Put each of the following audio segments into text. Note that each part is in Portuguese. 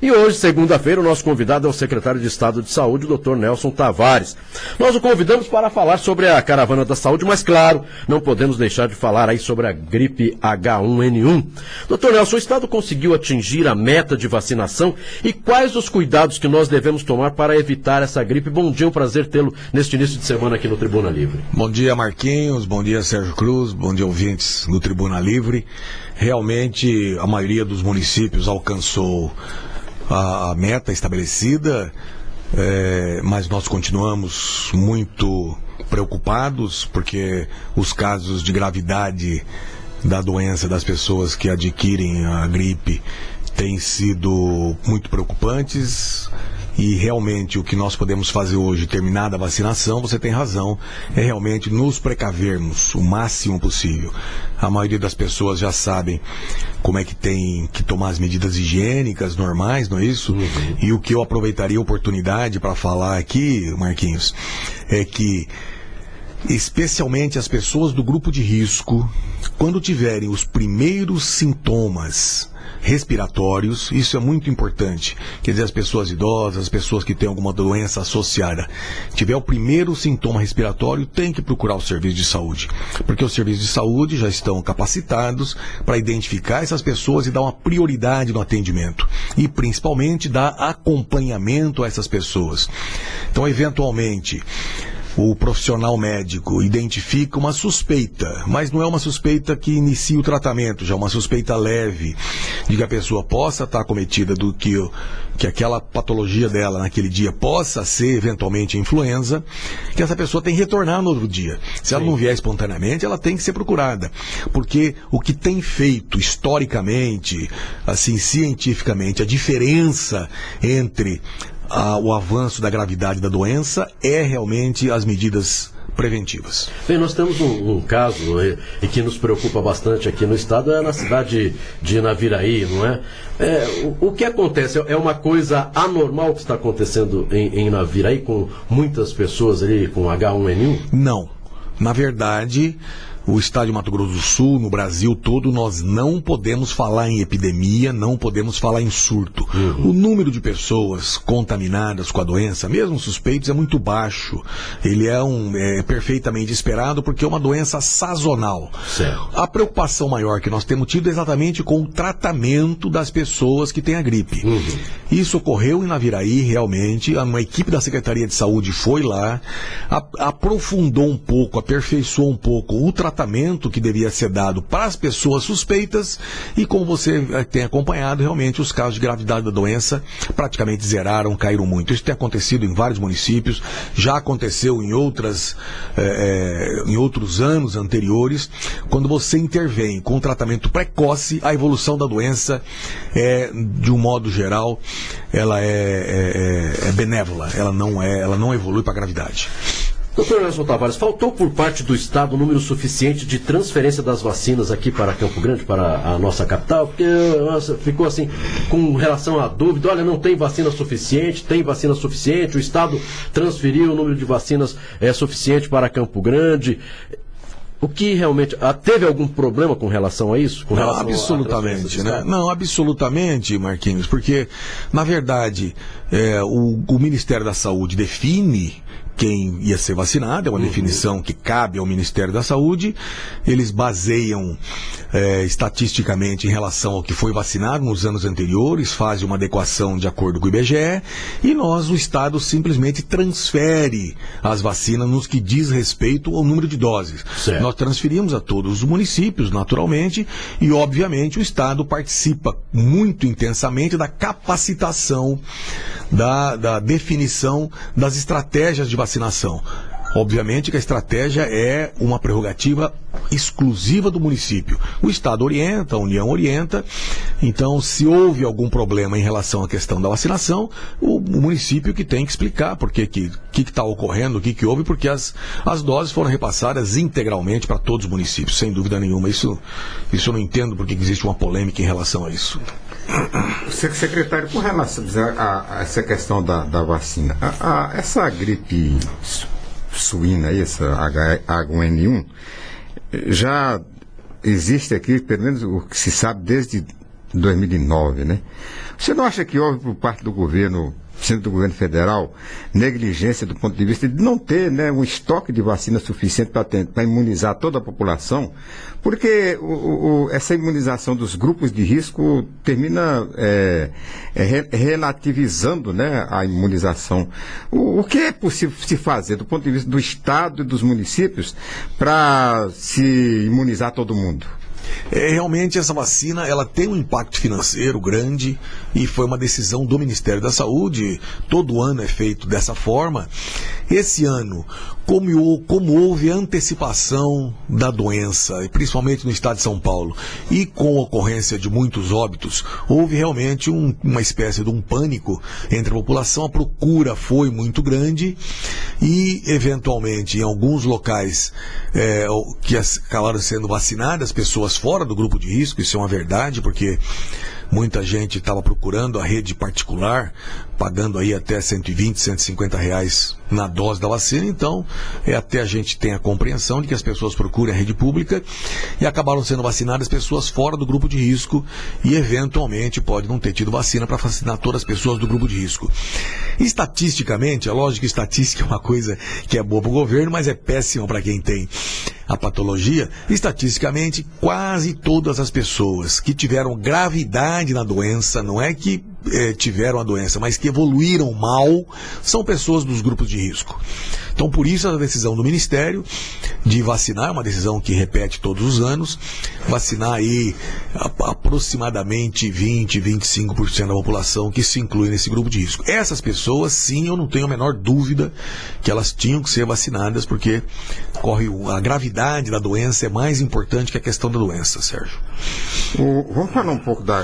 E hoje, segunda-feira, o nosso convidado é o secretário de Estado de Saúde, o Dr. Nelson Tavares. Nós o convidamos para falar sobre a Caravana da Saúde, mas claro, não podemos deixar de falar aí sobre a gripe H1N1. Dr. Nelson, o Estado conseguiu atingir a meta de vacinação e quais os cuidados que nós devemos tomar para evitar essa gripe? Bom dia, um prazer tê-lo neste início de semana aqui no Tribuna Livre. Bom dia, Marquinhos, bom dia, Sérgio Cruz, bom dia, ouvintes do Tribuna Livre. Realmente, a maioria dos municípios alcançou a meta estabelecida, mas nós continuamos muito preocupados porque os casos de gravidade da doença das pessoas que adquirem a gripe têm sido muito preocupantes. E realmente o que nós podemos fazer hoje, terminada a vacinação, você tem razão, é realmente nos precavermos o máximo possível. A maioria das pessoas já sabem como é que tem que tomar as medidas higiênicas normais, não é isso? Uhum. E o que eu aproveitaria a oportunidade para falar aqui, Marquinhos, é que especialmente as pessoas do grupo de risco, quando tiverem os primeiros sintomas respiratórios, isso é muito importante, quer dizer, as pessoas idosas, as pessoas que têm alguma doença associada, tiver o primeiro sintoma respiratório, tem que procurar o serviço de saúde, porque os serviços de saúde já estão capacitados para identificar essas pessoas e dar uma prioridade no atendimento, e principalmente dar acompanhamento a essas pessoas. Então, eventualmente, o profissional médico identifica uma suspeita, mas não é uma suspeita que inicia o tratamento, já é uma suspeita leve, de que a pessoa possa estar acometida do que aquela patologia dela naquele dia possa ser eventualmente influenza, que essa pessoa tem que retornar no outro dia. Se ela não vier espontaneamente, ela tem que ser procurada, porque o que tem feito historicamente, assim, cientificamente, a diferença entre o avanço da gravidade da doença é realmente as medidas preventivas. Bem, nós temos um caso e que nos preocupa bastante aqui no estado, é na cidade de Naviraí, não é? O que acontece? É uma coisa anormal que está acontecendo em Naviraí, com muitas pessoas ali com H1N1? Não. Na verdade, o estado de Mato Grosso do Sul, no Brasil todo, nós não podemos falar em epidemia, não podemos falar em surto. Uhum. O número de pessoas contaminadas com a doença, mesmo suspeitos, é muito baixo. Ele é perfeitamente esperado porque é uma doença sazonal. Certo. A preocupação maior que nós temos tido é exatamente com o tratamento das pessoas que têm a gripe. Uhum. Isso ocorreu em Naviraí, realmente. Uma equipe da Secretaria de Saúde foi lá, aprofundou um pouco, aperfeiçoou um pouco o tratamento que devia ser dado para as pessoas suspeitas e, como você tem acompanhado, realmente os casos de gravidade da doença praticamente zeraram, caíram muito. Isso tem acontecido em vários municípios, já aconteceu em outros anos anteriores. Quando você intervém com um tratamento precoce, a evolução da doença de um modo geral, ela é benévola, ela não evolui para a gravidade. Dr. Nelson Tavares, faltou por parte do Estado um número suficiente de transferência das vacinas aqui para Campo Grande, para a nossa capital? Porque ficou assim, com relação à dúvida, olha, não tem vacina suficiente, tem vacina suficiente, o Estado transferiu o número de vacinas suficiente para Campo Grande. O que realmente... teve algum problema com relação a isso? Não, absolutamente, né? Não, absolutamente, Marquinhos, porque, na verdade, o Ministério da Saúde define quem ia ser vacinado, é uma definição que cabe ao Ministério da Saúde. Eles baseiam estatisticamente em relação ao que foi vacinado nos anos anteriores, fazem uma adequação de acordo com o IBGE, e o Estado simplesmente transfere as vacinas nos que diz respeito ao número de doses. Certo. Nós transferimos a todos os municípios, naturalmente, e obviamente o Estado participa muito intensamente da capacitação, da definição das estratégias de vacinação. Obviamente que a estratégia é uma prerrogativa exclusiva do município. O Estado orienta, a União orienta. Então, se houve algum problema em relação à questão da vacinação, o município que tem que explicar por que está ocorrendo, o que houve, porque as doses foram repassadas integralmente para todos os municípios, sem dúvida nenhuma. Isso eu não entendo porque existe uma polêmica em relação a isso. Secretário, com relação a essa questão da vacina, essa gripe suína aí, essa H1N1, já existe aqui, pelo menos o que se sabe desde 2009, né? Você não acha que houve por parte do governo, sendo do governo federal, negligência do ponto de vista de não ter, né, um estoque de vacina suficiente para imunizar toda a população? Porque essa imunização dos grupos de risco termina relativizando, né, a imunização. O que é possível se fazer do ponto de vista do Estado e dos municípios para se imunizar todo mundo? Realmente essa vacina ela tem um impacto financeiro grande e foi uma decisão do Ministério da Saúde. Todo ano é feito dessa forma. Esse ano, como houve antecipação da doença, principalmente no estado de São Paulo, e com a ocorrência de muitos óbitos, houve realmente uma espécie de um pânico entre a população. A procura foi muito grande e, eventualmente, em alguns locais que acabaram sendo vacinadas, pessoas fora do grupo de risco, isso é uma verdade, porque muita gente estava procurando a rede particular, pagando aí até 120, 150 reais na dose da vacina. Então, até a gente tem a compreensão de que as pessoas procurem a rede pública e acabaram sendo vacinadas pessoas fora do grupo de risco e, eventualmente, pode não ter tido vacina para vacinar todas as pessoas do grupo de risco. Estatisticamente, é lógico que estatística é uma coisa que é boa para o governo, mas é péssima para quem tem a patologia. Estatisticamente, quase todas as pessoas que tiveram gravidade na doença, não é que tiveram a doença, mas que evoluíram mal, são pessoas dos grupos de risco. Então, por isso, a decisão do Ministério de vacinar, uma decisão que repete todos os anos, vacinar aí aproximadamente 20, 25% da população que se inclui nesse grupo de risco. Essas pessoas, sim, eu não tenho a menor dúvida que elas tinham que ser vacinadas, porque a gravidade da doença é mais importante que a questão da doença, Sérgio. Vamos falar um pouco da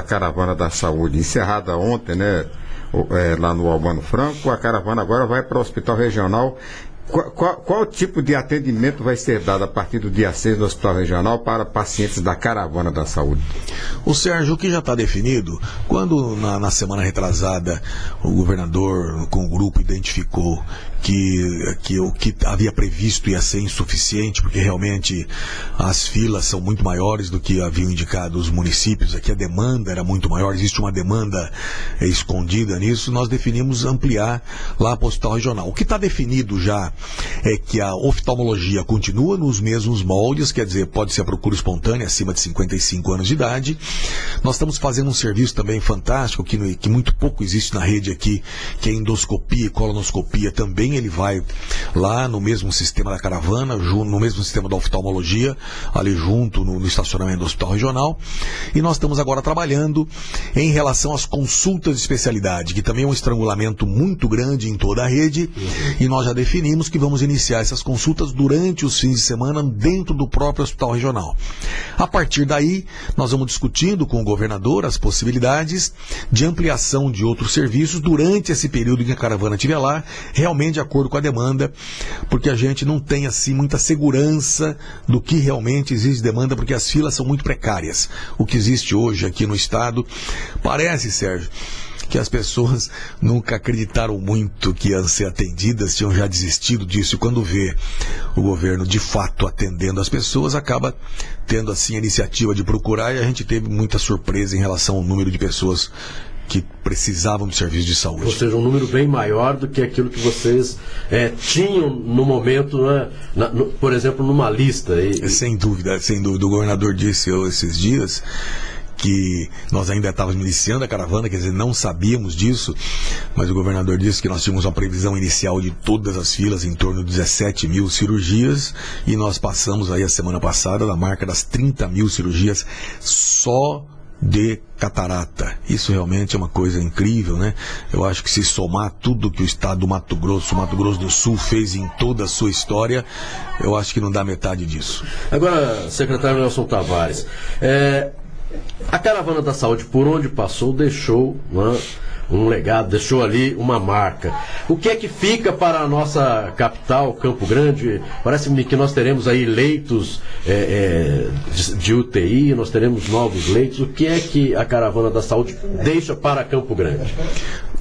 caravana da saúde, encerrada ontem, né? Lá no Albano Franco. A caravana agora vai para o Hospital Regional. Qual tipo de atendimento vai ser dado a partir do dia 6 no Hospital Regional para pacientes da caravana da saúde? O Sérgio, o que já está definido, quando na semana retrasada o governador com o grupo identificou que o que havia previsto ia ser insuficiente, porque realmente as filas são muito maiores do que haviam indicado os municípios, aqui a demanda era muito maior, existe uma demanda escondida nisso, nós definimos ampliar lá para o Hospital Regional. O que está definido já é que a oftalmologia continua nos mesmos moldes, quer dizer, pode ser a procura espontânea acima de 55 anos de idade. Nós estamos fazendo um serviço também fantástico, que muito pouco existe na rede aqui, que é endoscopia e colonoscopia também. Ele vai lá no mesmo sistema da caravana, no mesmo sistema da oftalmologia, ali junto no estacionamento do Hospital Regional. E nós estamos agora trabalhando em relação às consultas de especialidade, que também é um estrangulamento muito grande em toda a rede, e nós já definimos que vamos iniciar essas consultas durante os fins de semana dentro do próprio Hospital Regional. A partir daí, nós vamos discutindo com o governador as possibilidades de ampliação de outros serviços durante esse período em que a caravana estiver lá, realmente de acordo com a demanda, porque a gente não tem assim muita segurança do que realmente existe demanda, porque as filas são muito precárias. O que existe hoje aqui no estado, parece, Sérgio, que as pessoas nunca acreditaram muito que iam ser atendidas, tinham já desistido disso, e quando vê o governo de fato atendendo as pessoas, acaba tendo assim a iniciativa de procurar, e a gente teve muita surpresa em relação ao número de pessoas que precisavam de serviço de saúde. Ou seja, um número bem maior do que aquilo que vocês tinham no momento, né, por exemplo, numa lista. Sem dúvida, sem dúvida. O governador disse esses dias que nós ainda estávamos iniciando a caravana, quer dizer, não sabíamos disso, mas o governador disse que nós tínhamos uma previsão inicial de todas as filas, em torno de 17 mil cirurgias, e nós passamos aí a semana passada da marca das 30 mil cirurgias só de catarata. Isso realmente é uma coisa incrível, né? Eu acho que se somar tudo que o estado do Mato Grosso do Sul fez em toda a sua história, eu acho que não dá metade disso. Agora, secretário Nelson Tavares, a caravana da saúde, por onde passou, deixou um legado, deixou ali uma marca. O que é que fica para a nossa capital, Campo Grande? Parece-me que nós teremos aí leitos de UTI, nós teremos novos leitos. O que é que a caravana da saúde deixa para Campo Grande?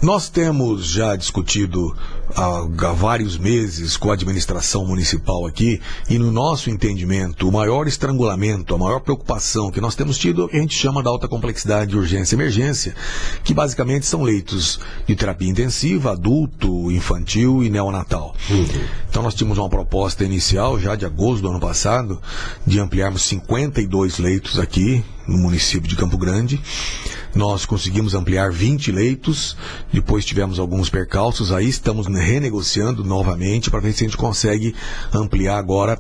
Nós temos já discutido há vários meses com a administração municipal aqui, e no nosso entendimento, o maior estrangulamento, a maior preocupação que nós temos tido é o que a gente chama da alta complexidade de urgência e emergência, que basicamente são leitos de terapia intensiva, adulto, infantil e neonatal. Então nós tínhamos uma proposta inicial, já de agosto do ano passado, de ampliarmos 52 leitos aqui no município de Campo Grande. Nós conseguimos ampliar 20 leitos, depois tivemos alguns percalços, aí estamos renegociando novamente para ver se a gente consegue ampliar agora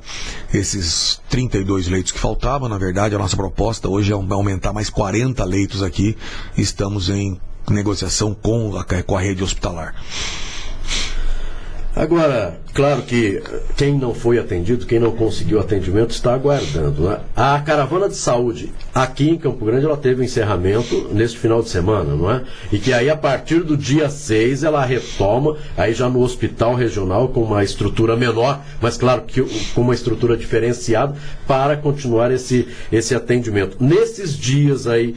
esses 32 leitos que faltavam. Na verdade, a nossa proposta hoje é aumentar mais 40 leitos aqui, estamos em negociação com a rede hospitalar. Agora, claro que quem não foi atendido, quem não conseguiu atendimento, está aguardando, né? A caravana de saúde aqui em Campo Grande, ela teve encerramento neste final de semana, não é? E que aí, a partir do dia 6, ela retoma, aí já no hospital regional, com uma estrutura menor, mas claro que com uma estrutura diferenciada, para continuar esse atendimento. Nesses dias aí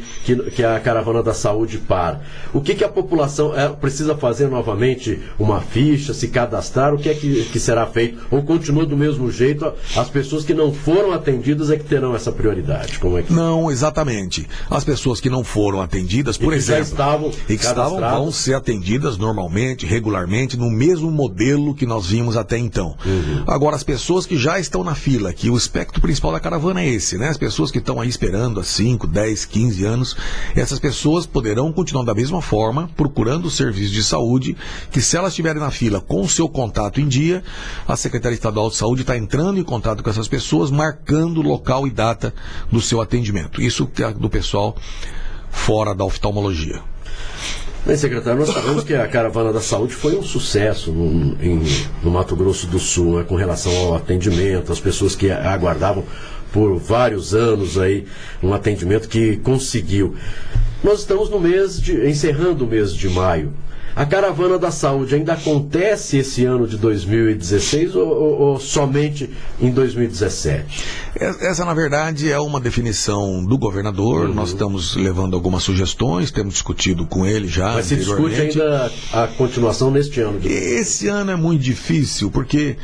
que a caravana da saúde para, o que a população precisa fazer novamente? Uma ficha, se cadastrar? O que é que será feito? Ou continua do mesmo jeito? As pessoas que não foram atendidas é que terão essa prioridade? Como é que... Não, exatamente. As pessoas que não foram atendidas, por exemplo, vão ser atendidas normalmente, regularmente, no mesmo modelo que nós vimos até então. Agora, as pessoas que já estão na fila, que o espectro principal da caravana é esse, né? As pessoas que estão aí esperando há 5, 10, 15 anos, essas pessoas poderão continuar da mesma forma, procurando o serviço de saúde, que se elas estiverem na fila com o seu contato em dia, a Secretaria Estadual de Saúde está entrando em contato com essas pessoas, marcando local e data do seu atendimento. Isso é do pessoal fora da oftalmologia. Bem, secretário, nós sabemos que a caravana da saúde foi um sucesso no Mato Grosso do Sul, né, com relação ao atendimento, as pessoas que aguardavam por vários anos aí um atendimento que conseguiu. Nós estamos encerrando o mês de maio. A caravana da saúde ainda acontece esse ano de 2016 ou somente em 2017? Essa, na verdade, é uma definição do governador. Nós estamos levando algumas sugestões, temos discutido com ele já. Mas se discute ainda a continuação neste ano? Esse ano é muito difícil, porque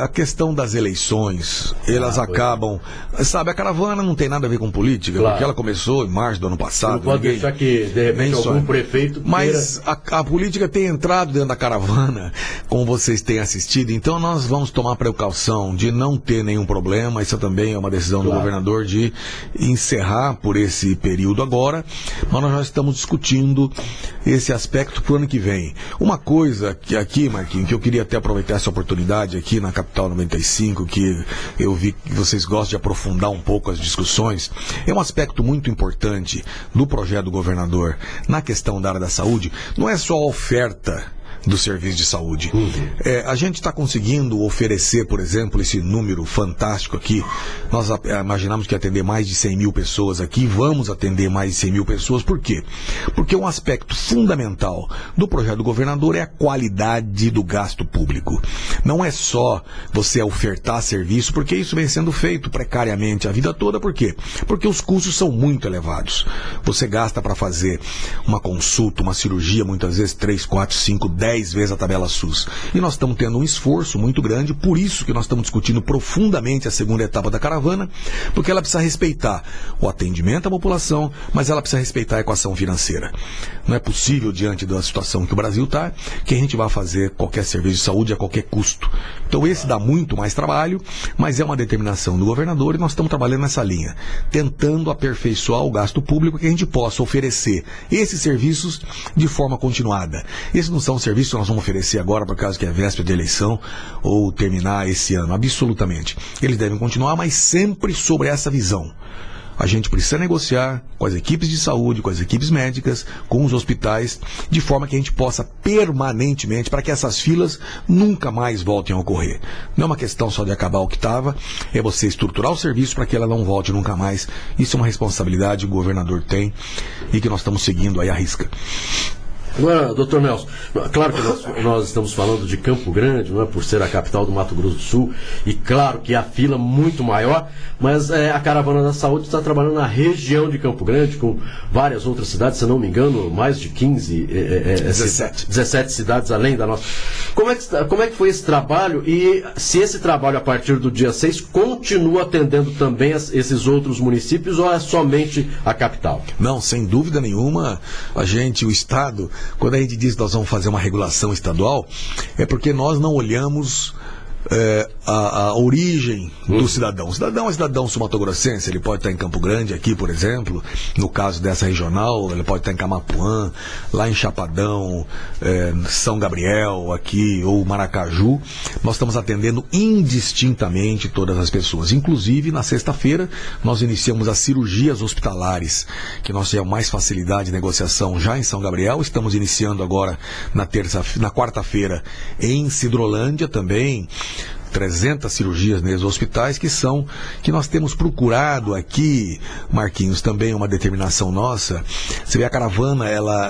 a questão das eleições, elas acabam... Sabe, a caravana não tem nada a ver com política, porque ela começou em março do ano passado. Não pode deixar que, de repente, algum prefeito queira... Mas a política tem entrado dentro da caravana, como vocês têm assistido, então nós vamos tomar precaução de não ter nenhum problema. Isso também é uma decisão do governador de encerrar por esse período agora, mas nós já estamos discutindo esse aspecto para o ano que vem. Uma coisa que aqui, Marquinhos, que eu queria até aproveitar essa oportunidade aqui na Capital 95, que eu vi que vocês gostam de aprofundar um pouco as discussões, é um aspecto muito importante do projeto do governador na questão da área da saúde. Não é só a oferta do serviço de saúde. A gente está conseguindo oferecer, por exemplo, esse número fantástico aqui. Nós imaginamos que ia atender mais de 100 mil pessoas aqui, vamos atender mais de 100 mil pessoas. Por quê? Porque um aspecto fundamental do projeto do governador é a qualidade do gasto público. Não é só você ofertar serviço, porque isso vem sendo feito precariamente a vida toda. Por quê? Porque os custos são muito elevados. Você gasta para fazer uma consulta, uma cirurgia, muitas vezes 3, 4, 5, 10 vezes a tabela SUS. E nós estamos tendo um esforço muito grande, por isso que nós estamos discutindo profundamente a segunda etapa da caravana, porque ela precisa respeitar o atendimento à população, mas ela precisa respeitar a equação financeira. Não é possível, diante da situação que o Brasil está, que a gente vá fazer qualquer serviço de saúde a qualquer custo. Então esse dá muito mais trabalho, mas é uma determinação do governador e nós estamos trabalhando nessa linha, tentando aperfeiçoar o gasto público, que a gente possa oferecer esses serviços de forma continuada. Esses não são serviços que nós vamos oferecer agora por causa que é véspera de eleição ou terminar esse ano, absolutamente. Eles devem continuar, mas sempre sobre essa visão. A gente precisa negociar com as equipes de saúde, com as equipes médicas, com os hospitais, de forma que a gente possa permanentemente, para que essas filas nunca mais voltem a ocorrer. Não é uma questão só de acabar o que estava, é você estruturar o serviço para que ela não volte nunca mais. Isso é uma responsabilidade que o governador tem e que nós estamos seguindo aí à risca. Agora, doutor Nelson, claro que nós estamos falando de Campo Grande, não é, por ser a capital do Mato Grosso do Sul, e claro que a fila muito maior, mas a Caravana da Saúde está trabalhando na região de Campo Grande, com várias outras cidades, se não me engano, mais de 17 cidades além da nossa. Como é que foi esse trabalho, e se esse trabalho a partir do dia 6 continua atendendo também esses outros municípios, ou é somente a capital? Não, sem dúvida nenhuma, o Estado, quando a gente diz que nós vamos fazer uma regulação estadual, é porque nós não olhamos a origem do cidadão. O cidadão é cidadão sul-mato-grossense, ele pode estar em Campo Grande, aqui, por exemplo, no caso dessa regional, ele pode estar em Camapuã, lá em Chapadão, São Gabriel, aqui, ou Maracaju. Nós estamos atendendo indistintamente todas as pessoas. Inclusive, na sexta-feira, nós iniciamos as cirurgias hospitalares, que nós temos mais facilidade de negociação já em São Gabriel. Estamos iniciando agora na quarta-feira em Sidrolândia também, 300 cirurgias nesses hospitais que nós temos procurado aqui, Marquinhos, também uma determinação nossa. Você vê a caravana,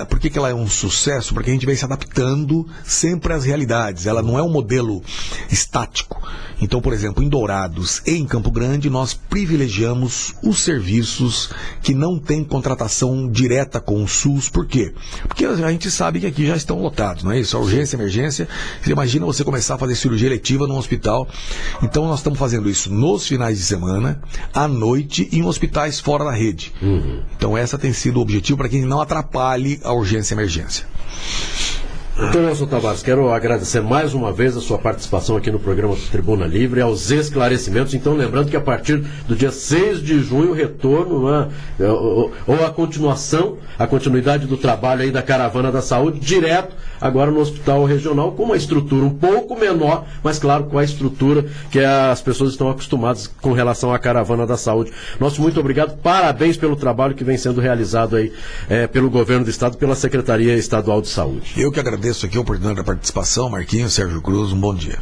por que ela é um sucesso? Porque a gente vem se adaptando sempre às realidades, ela não é um modelo estático. Então, por exemplo, em Dourados e em Campo Grande, nós privilegiamos os serviços que não têm contratação direta com o SUS. Por quê? Porque a gente sabe que aqui já estão lotados, não é isso? A urgência, emergência, você imagina você começar a fazer cirurgia eletiva num hospital. Então nós estamos fazendo isso nos finais de semana, à noite, e em hospitais fora da rede. Então esse tem sido o objetivo, para que não atrapalhe a urgência e emergência. Doutor Nelson Tavares, quero agradecer mais uma vez a sua participação aqui no programa Tribuna Livre, aos esclarecimentos. Então, lembrando que a partir do dia 6 de junho, o retorno, ou a continuidade do trabalho aí da Caravana da Saúde, direto agora no Hospital Regional, com uma estrutura um pouco menor, mas claro, com a estrutura que as pessoas estão acostumadas com relação à Caravana da Saúde. Nosso muito obrigado, parabéns pelo trabalho que vem sendo realizado aí pelo Governo do Estado, pela Secretaria Estadual de Saúde. Eu que agradeço aqui a oportunidade da participação, Marquinhos, Sérgio Cruz, um bom dia.